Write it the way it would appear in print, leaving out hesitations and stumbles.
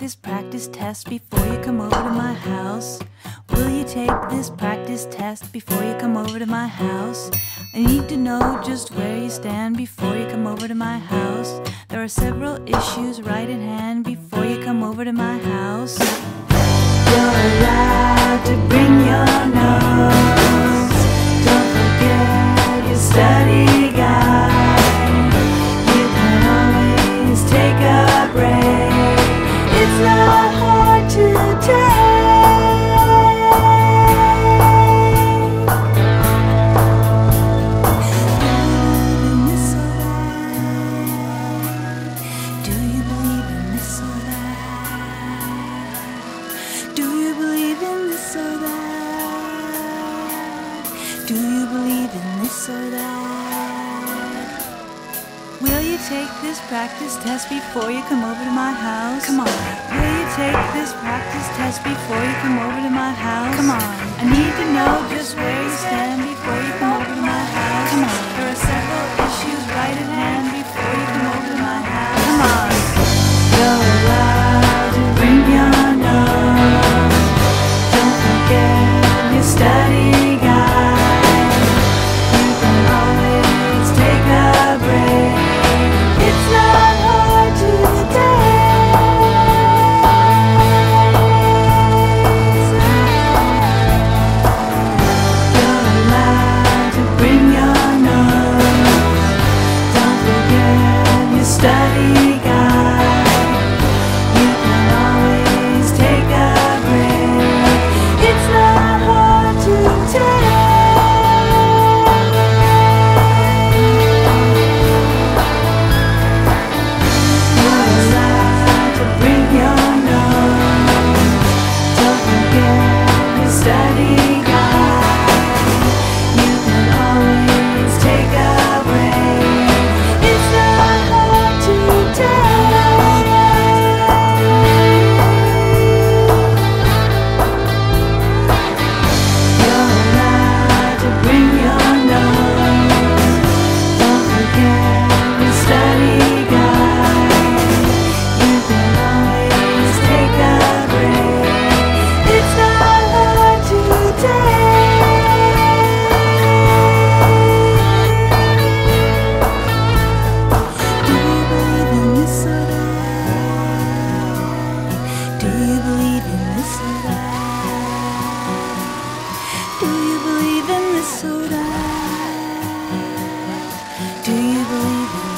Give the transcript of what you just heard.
this practice test before you come over to my house? Will you take this practice test before you come over to my house? I need to know just where you stand before you come over to my house. There are several issues right at hand before you come over to my house. You're allowed to bring your nose. Don't forget your study guide. You can always take a break. It's not hard to take. Do you believe in this or that? Do you believe in this or that? Do you believe in this or that? Will you take this practice test before you come over to my house? Come on. Will you take this practice test before you come over to my house? Come on. I need to know just where you stand before you come over to my house. Come on. There are several issues right at hand before you come over to my house. Come on. You're allowed to bring your nose. Don't forget your study guide. You can always take a break. It's not hard to take. You're allowed to bring your nose. Don't forget your study guide. You can always take a break. It's not hard to take. You're allowed to bring your nose. Don't forget your study guide. You can always take a break. It's not hard to take. You're allowed to bring your nose. Don't forget your study guide. You can always take a break. It's not hard to take. Do you believe in this or that? Do you believe in this or that? Do you believe in this or that? Do you believe in